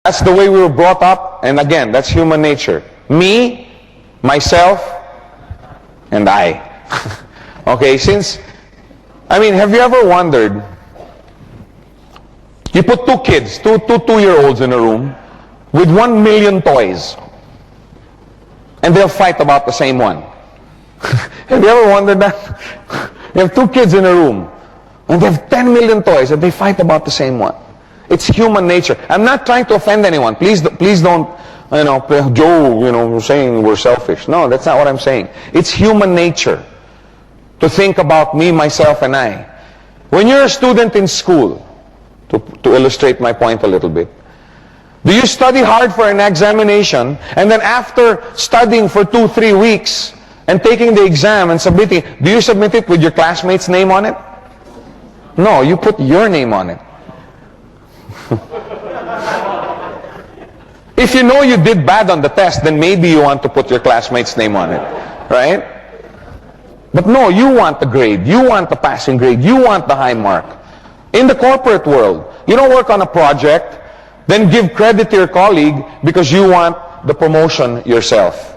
That's the way we were brought up, and again, that's human nature. Me, myself, and I. Okay, have you ever wondered, you put two kids, two-year-olds in a room with 1 million toys, and they'll fight about the same one. Have you ever wondered that? You have two kids in a room, and they have 10 million toys, and they fight about the same one. It's human nature. I'm not trying to offend anyone. Please don't, Joe, we're saying we're selfish. No, that's not what I'm saying. It's human nature to think about me, myself, and I. When you're a student in school, to illustrate my point a little bit, do you study hard for an examination, and then after studying for 2-3 weeks and taking the exam and submitting, do you submit it with your classmate's name on it? No, you put your name on it. If you know you did bad on the test, then maybe you want to put your classmate's name on it, right? But no, you want the grade, you want the passing grade, you want the high mark. In the corporate world, you don't work on a project, then give credit to your colleague because you want the promotion yourself,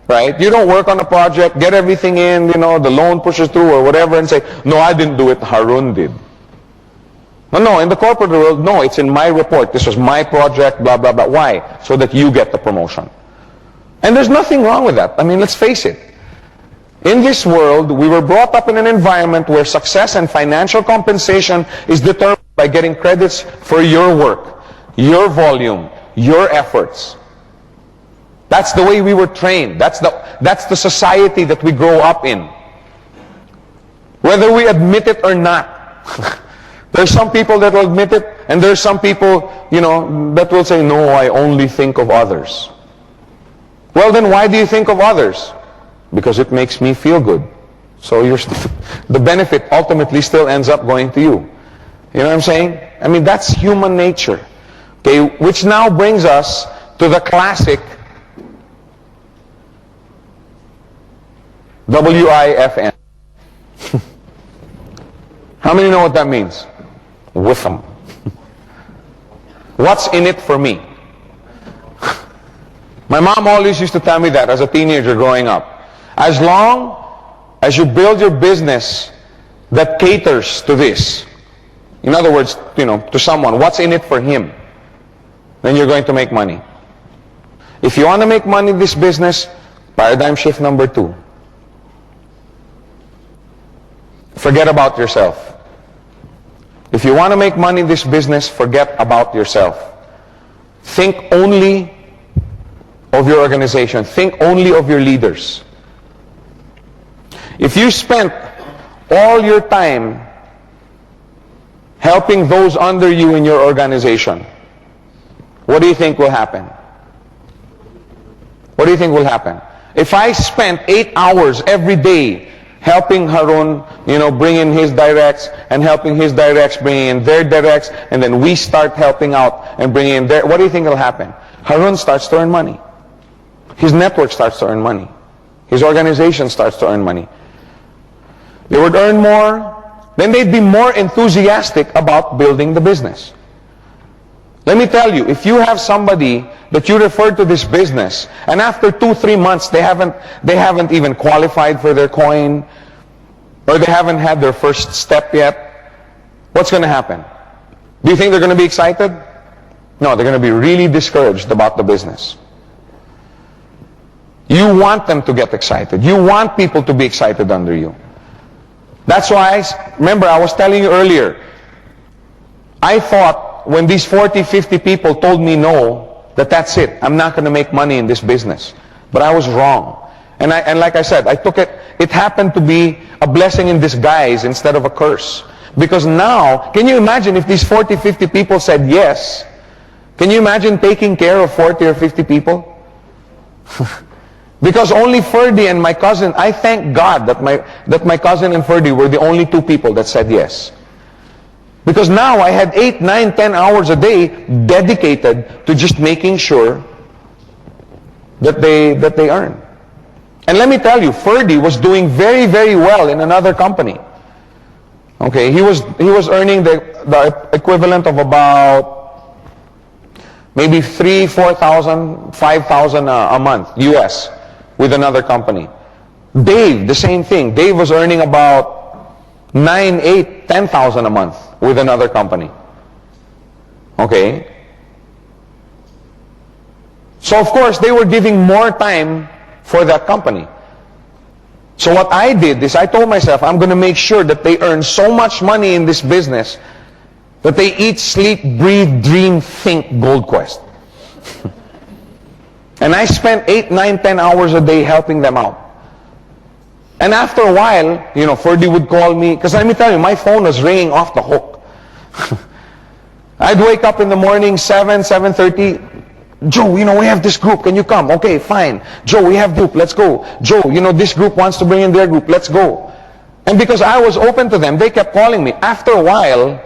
right? You don't work on a project, get everything in, the loan pushes through or whatever, and say, no, I didn't do it, Harun did. No, in the corporate world, no, it's in my report. This was my project, blah, blah, blah. Why? So that you get the promotion. And there's nothing wrong with that. Let's face it. In this world, we were brought up in an environment where success and financial compensation is determined by getting credits for your work, your volume, your efforts. That's the way we were trained. That's the society that we grow up in. Whether we admit it or not. There's some people that will admit it, and there's some people, that will say, no, I only think of others. Well, then why do you think of others? Because it makes me feel good. So the benefit ultimately still ends up going to you. You know what I'm saying? That's human nature. Okay, which now brings us to the classic WIFN. How many know what that means? With them. What's in it for me? My mom always used to tell me that as a teenager growing up. As long as you build your business that caters to this, in other words, to someone, what's in it for him, then you're going to make money. If you want to make money in this business, paradigm shift number 2. Forget about yourself. If you want to make money in this business, forget about yourself. Think only of your organization. Think only of your leaders. If you spent all your time helping those under you in your organization, what do you think will happen? What do you think will happen? If I spent 8 hours every day helping Harun, bring in his directs, and helping his directs bring in their directs, and then we start helping out and bringing in their, what do you think will happen? Harun starts to earn money. His network starts to earn money. His organization starts to earn money. They would earn more, then they'd be more enthusiastic about building the business. Let me tell you, if you have somebody that you refer to this business, and after 2-3 months they haven't even qualified for their coin, or they haven't had their first step yet, what's going to happen? Do you think they're going to be excited? No, they're going to be really discouraged about the business. You want them to get excited. You want people to be excited under you. That's why, remember I was telling you earlier, I thought when these 40-50 people told me no, that's it, I'm not going to make money in this business. But I was wrong. And like I said, I took it happened to be a blessing in disguise instead of a curse. Because now, can you imagine if these 40-50 people said yes? Can you imagine taking care of 40 or 50 people? Because only Ferdy and my cousin, I thank God that my cousin and Ferdy were the only 2 people that said yes. Because now I had 8, 9, 10 hours a day dedicated to just making sure that they earn. And let me tell you, Ferdy was doing very, very well in another company. Okay, he was earning the equivalent of about Maybe 3, 4,000, 5,000 a month, US, with another company. Dave, the same thing. Dave was earning about 9, 8, 10,000 a month with another company. Okay? So of course, they were giving more time for that company. So what I did is I told myself, I'm going to make sure that they earn so much money in this business that they eat, sleep, breathe, dream, think Gold Quest. And I spent 8, 9, 10 hours a day helping them out. And after a while, Ferdy would call me, because let me tell you, my phone was ringing off the hook. I'd wake up in the morning, 7, 7:30. Joe, we have this group, can you come? Okay, fine. Joe, we have group, let's go. Joe, this group wants to bring in their group, let's go. And because I was open to them, they kept calling me. After a while,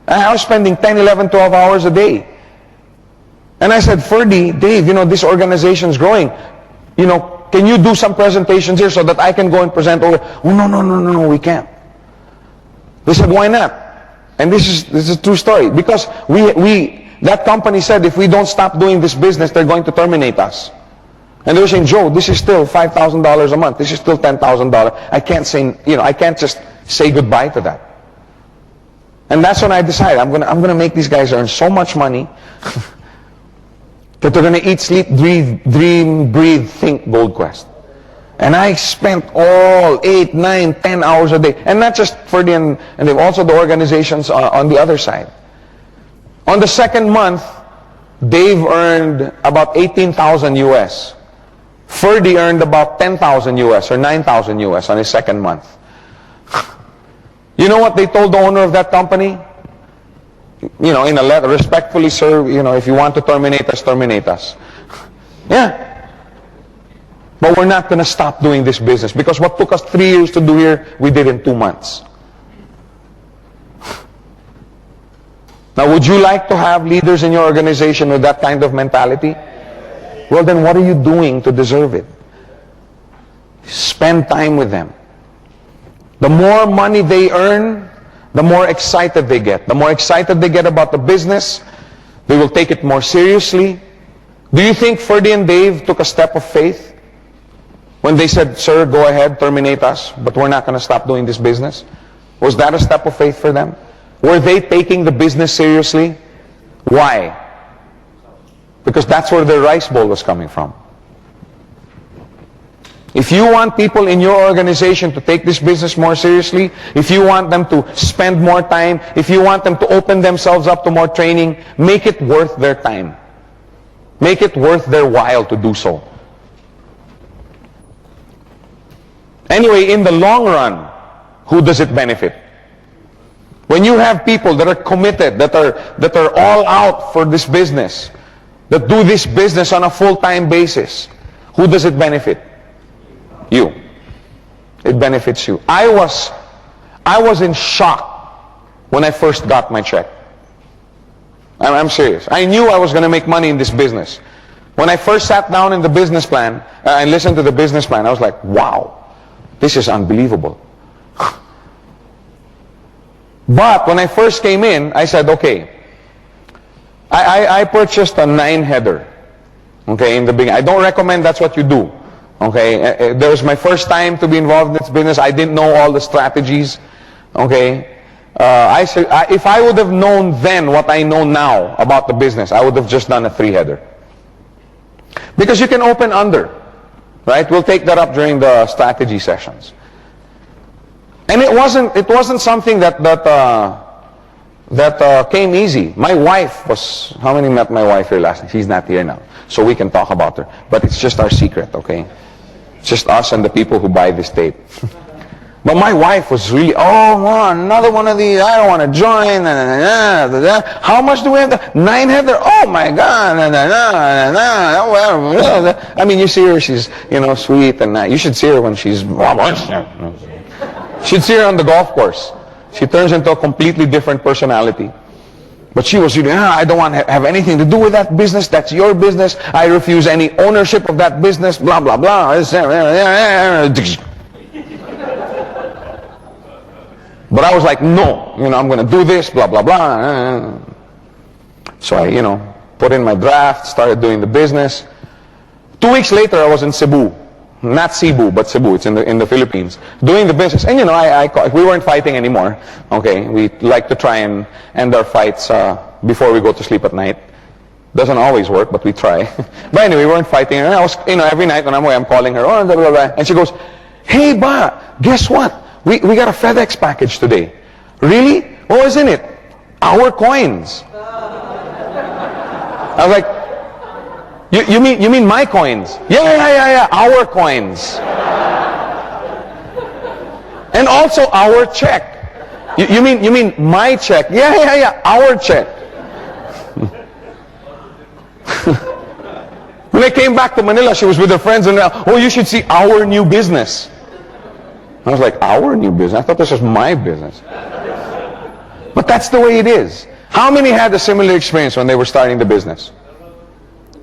I was spending 10, 11, 12 hours a day. And I said, Ferdy, Dave, this organization's growing. Can you do some presentations here so that I can go and present over? Oh, no, we can't. They said, why not? And this is a true story. Because that company said if we don't stop doing this business, they're going to terminate us. And they were saying, Joe, this is still $5,000 a month. This is still $10,000. I can't say, I can't just say goodbye to that. And that's when I decided I'm gonna make these guys earn so much money that they're gonna eat, sleep, dream, breathe, think Gold Quest. And I spent all 8, 9, 10 hours a day, and not just for and also the organizations on the other side. On the second month, Dave earned about 18,000 US. Ferdy earned about 10,000 US or 9,000 US on his second month. You know what they told the owner of that company? In a letter, respectfully, sir, if you want to terminate us, terminate us. Yeah. But we're not going to stop doing this business because what took us 3 years to do here, we did in 2 months. Now, would you like to have leaders in your organization with that kind of mentality? Well, then what are you doing to deserve it? Spend time with them. The more money they earn, the more excited they get. The more excited they get about the business, they will take it more seriously. Do you think Ferdy and Dave took a step of faith when they said, sir, go ahead, terminate us, but we're not going to stop doing this business? Was that a step of faith for them? Were they taking the business seriously? Why? Because that's where their rice bowl was coming from. If you want people in your organization to take this business more seriously, if you want them to spend more time, if you want them to open themselves up to more training, make it worth their time. Make it worth their while to do so. Anyway, in the long run, who does it benefit? When you have people that are committed, that are all out for this business, that do this business on a full-time basis, who does it benefit? You. It benefits you. I was in shock when I first got my check. I'm serious. I knew I was going to make money in this business. When I first sat down in the business plan and listened to the business plan, I was like, wow, this is unbelievable. But when I first came in, I said, okay, I purchased a 9-header. Okay, in the beginning. I don't recommend that's what you do. Okay, that was my first time to be involved in this business. I didn't know all the strategies. Okay, if I would have known then what I know now about the business, I would have just done a 3-header. Because you can open under, right? We'll take that up during the strategy sessions. And it wasn't something that came easy. My wife was, how many met my wife here last night? She's not here now, so we can talk about her. But it's just our secret, okay? It's just us and the people who buy this tape. But my wife was really, oh, another one of these, I don't want to join. How much do we have? 9-header? Oh my God. I mean, you see her, she's, sweet and you should see her when she's, she'd see her on the golf course. She turns into a completely different personality. But she was, I don't want to have anything to do with that business. That's your business. I refuse any ownership of that business. Blah, blah, blah. But I was like, no, I'm going to do this, blah, blah, blah. So put in my draft, started doing the business. 2 weeks later, I was in Cebu. Not Cebu, but Cebu. It's in the Philippines. Doing the business. And you know, we weren't fighting anymore. Okay, we like to try and end our fights before we go to sleep at night. Doesn't always work, but we try. But anyway, we weren't fighting. And I was, you know, every night when I'm away, I'm calling her. Oh, blah, blah, blah. And she goes, "Hey, ba, guess what? We got a FedEx package today." "Really? What was in it?" "Our coins." I was like, you mean my coins?" Yeah, our coins. "And also our check." You mean my check?" Yeah, our check. When I came back to Manila, she was with her friends and, "Oh, you should see our new business." I was like, "Our new business? I thought this was my business." But that's the way it is. How many had a similar experience when they were starting the business?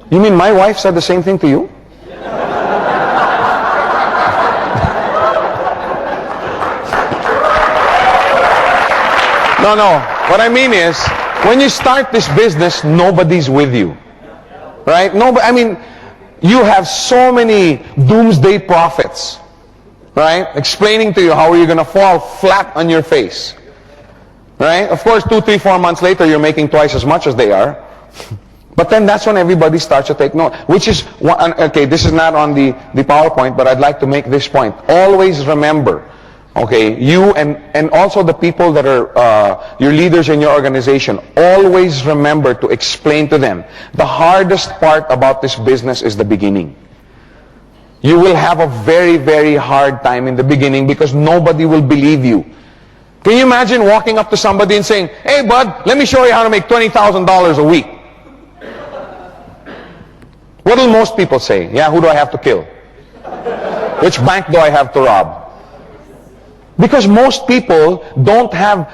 You mean my wife said the same thing to you? No. What I mean is, when you start this business, nobody's with you. Right? Nobody, I mean, you have so many doomsday prophets, right? Explaining to you how you're going to fall flat on your face. Right? Of course, 2, 3, 4 months later, you're making twice as much as they are. But then that's when everybody starts to take note. Which is, okay, this is not on the PowerPoint, but I'd like to make this point. Always remember, okay, you and also the people that are your leaders in your organization, always remember to explain to them, the hardest part about this business is the beginning. You will have a very, very hard time in the beginning because nobody will believe you. Can you imagine walking up to somebody and saying, "Hey, bud, let me show you how to make $20,000 a week"? What will most people say? "Yeah, who do I have to kill? Which bank do I have to rob?" Because most people don't have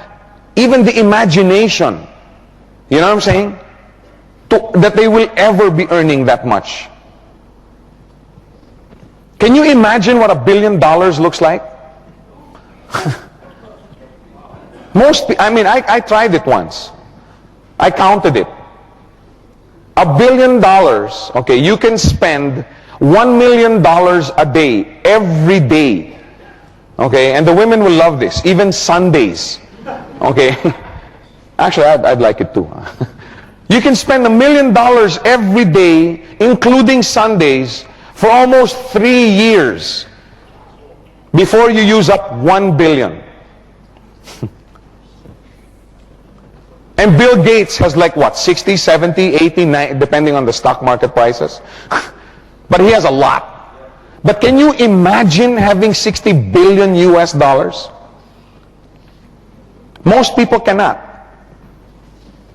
even the imagination, you know what I'm saying, that they will ever be earning that much. Can you imagine what $1 billion looks like? I tried it once. I counted it. $1 billion, okay, you can spend $1 million a day, every day. Okay, and the women will love this, even Sundays. Okay, actually, I'd like it too. You can spend $1 million every day, including Sundays, for almost 3 years before you use up $1 billion. And Bill Gates has like what, 60, 70, 80, 90, depending on the stock market prices. But he has a lot. But can you imagine having 60 billion US dollars? Most people cannot.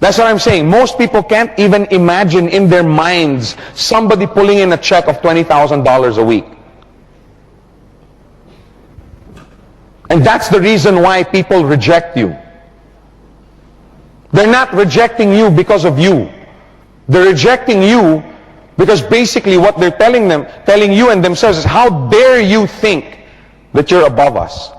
That's what I'm saying. Most people can't even imagine in their minds somebody pulling in a check of $20,000 a week. And that's the reason why people reject you. They're not rejecting you because of you. They're rejecting you because basically what they're telling you and themselves is, how dare you think that you're above us?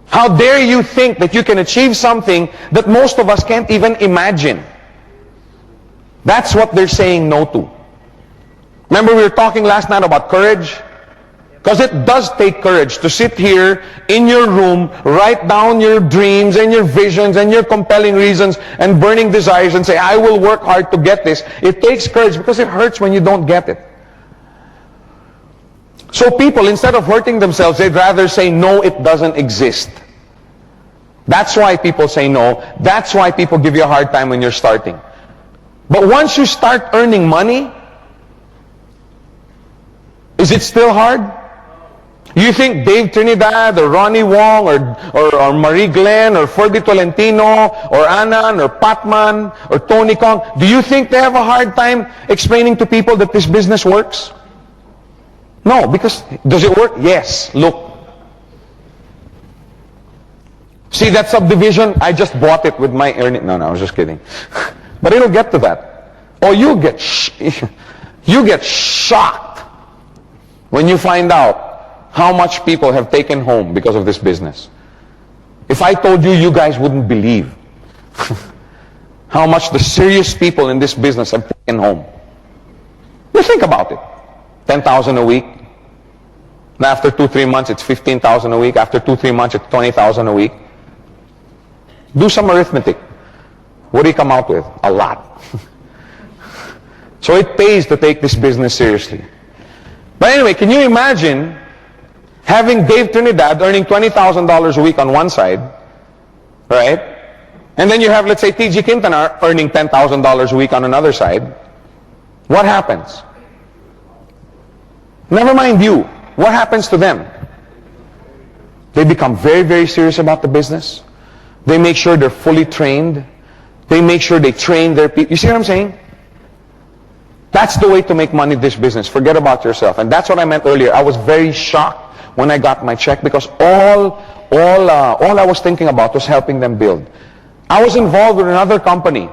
How dare you think that you can achieve something that most of us can't even imagine? That's what they're saying no to. Remember we were talking last night about courage? Because it does take courage to sit here in your room, write down your dreams and your visions and your compelling reasons and burning desires and say, I will work hard to get this. It takes courage because it hurts when you don't get it. So people, instead of hurting themselves, they'd rather say, no, it doesn't exist. That's why people say no. That's why people give you a hard time when you're starting. But once you start earning money, is it still hard? You think Dave Trinidad or Ronnie Wong or Marie Glenn or Ferdy Tolentino or Anan or Patman or Tony Kong, do you think they have a hard time explaining to people that this business works? No, because does it work? Yes. Look. See that subdivision? I just bought it with my earning. No, I was just kidding. But it'll get to that. Or you get shocked when you find out how much people have taken home because of this business. If I told you, you guys wouldn't believe how much the serious people in this business have taken home. You think about it. 10,000 a week. Now after 2-3 months, it's 15,000 a week. After 2-3 months, it's 20,000 a week. Do some arithmetic. What do you come out with? A lot. So it pays to take this business seriously. But anyway, can you imagine having Dave Trinidad earning $20,000 a week on one side, right? And then you have, let's say, TG Quintana earning $10,000 a week on another side. What happens? Never mind you. What happens to them? They become very, very serious about the business. They make sure they're fully trained. They make sure they train their people. You see what I'm saying? That's the way to make money in this business. Forget about yourself. And that's what I meant earlier. I was very shocked when I got my check because all I was thinking about was helping them build. I was involved with another company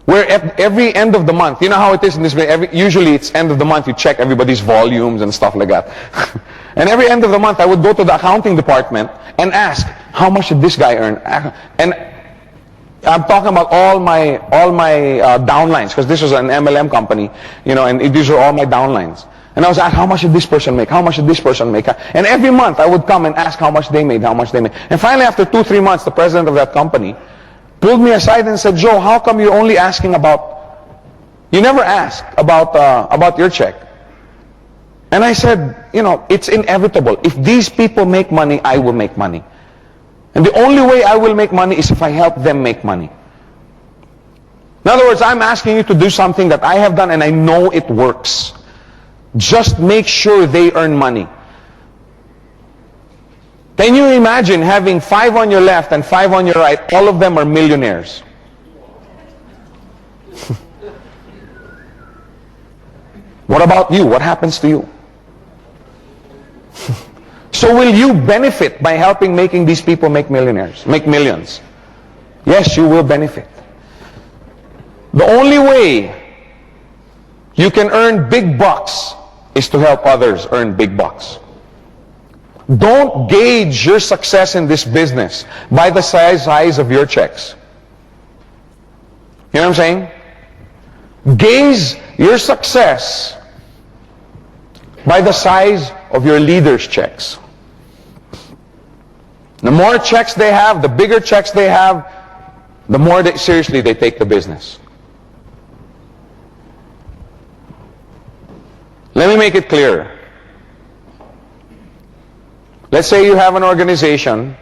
where at every end of the month, you know how it is in this way, usually it's end of the month, you check everybody's volumes and stuff like that. And every end of the month, I would go to the accounting department and ask, how much did this guy earn? And I'm talking about all my downlines, because this was an MLM company, you know, and these are all my downlines. And I was asked, how much did this person make? How much did this person make? And every month I would come and ask how much they made, how much they made. And finally, after 2-3 months, the president of that company pulled me aside and said, Joe, how come you're only asking about, you never ask about your check? And I said, you know, it's inevitable. If these people make money, I will make money. And the only way I will make money is if I help them make money. In other words, I'm asking you to do something that I have done and I know it works. Just make sure they earn money. Can you imagine having 5 on your left and 5 on your right? All of them are millionaires. What about you? What happens to you? So will you benefit by helping making these people make millionaires, make millions? Yes, you will benefit. The only way you can earn big bucks is to help others earn big bucks. Don't gauge your success in this business by the size of your checks. You know what I'm saying? Gauge your success by the size of your leaders' checks. The more checks they have, the bigger checks they have, the more seriously they take the business. Let me make it clear. Let's say you have an organization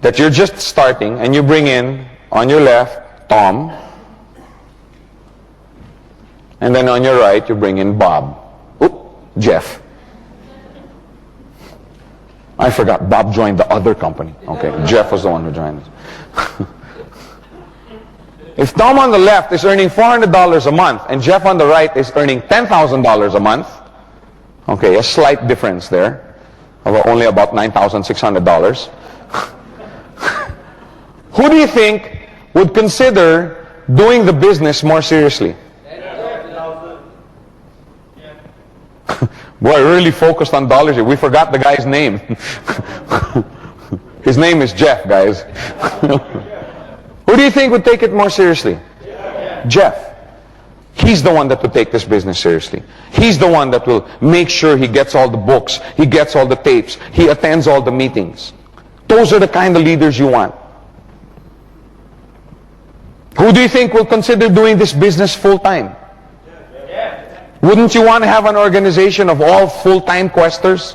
that you're just starting and you bring in, on your left, Tom, and then on your right, you bring in Bob. Jeff. I forgot, Bob joined the other company. Okay, Jeff was the one who joined us. If Tom on the left is earning $400 a month and Jeff on the right is earning $10,000 a month, okay, a slight difference there of only about $9,600. Who do you think would consider doing the business more seriously? Boy, really focused on dollars here. We forgot the guy's name. His name is Jeff, guys. Who do you think would take it more seriously? Jeff. He's the one that will take this business seriously. He's the one that will make sure he gets all the books, he gets all the tapes, he attends all the meetings. Those are the kind of leaders you want. Who do you think will consider doing this business full-time? Wouldn't you want to have an organization of all full-time questers?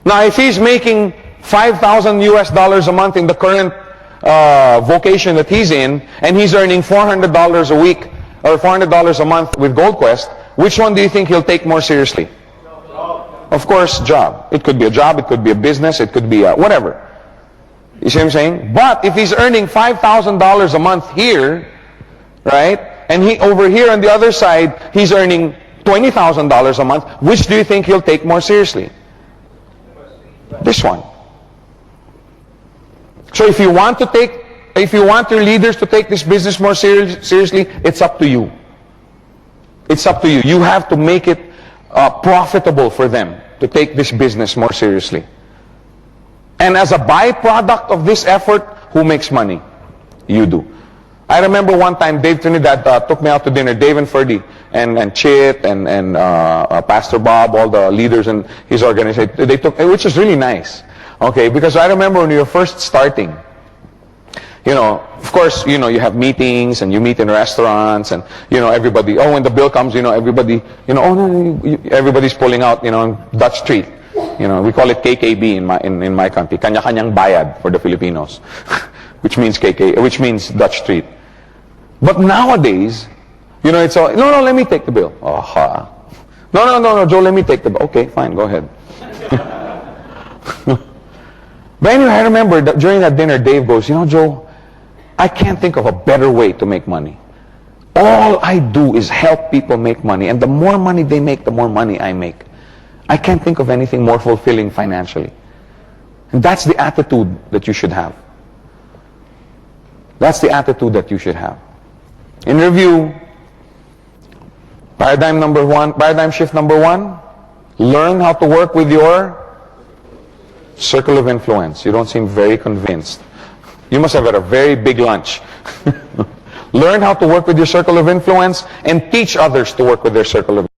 Now, if he's making $5,000 a month in the current vocation that he's in, and he's earning $400 a week or $400 a month with Gold Quest, which one do you think he'll take more seriously? Of course, job. It could be a job, it could be a business, it could be whatever. You see what I'm saying? But if he's earning $5,000 a month here, right? And he over here on the other side, he's earning $20,000 a month. Which do you think he'll take more seriously? This one. So if you want your leaders to take this business more seriously, it's up to you. It's up to you. You have to make it profitable for them to take this business more seriously. And as a byproduct of this effort, who makes money? You do. I remember one time Dave Trinidad took me out to dinner, Dave and Ferdy, and Chit, and Pastor Bob, all the leaders in his organization, they took, which is really nice. Okay, because I remember when you were first starting, you know, of course, you know, you have meetings, and you meet in restaurants, and, you know, everybody, oh, when the bill comes, you know, everybody, you know, oh, no, everybody's pulling out, you know, Dutch treat. You know, we call it KKB in my country, kanya-kanyang bayad for the Filipinos, which means which means Dutch treat. But nowadays, you know, it's all, no, let me take the bill. Oh, ha. No, Joe, let me take the bill. Okay, fine, go ahead. But anyway, I remember that during that dinner, Dave goes, you know, Joe, I can't think of a better way to make money. All I do is help people make money, and the more money they make, the more money I make. I can't think of anything more fulfilling financially. And that's the attitude that you should have. That's the attitude that you should have. In review, paradigm shift number one, learn how to work with your circle of influence. You don't seem very convinced. You must have had a very big lunch. Learn how to work with your circle of influence and teach others to work with their circle of influence.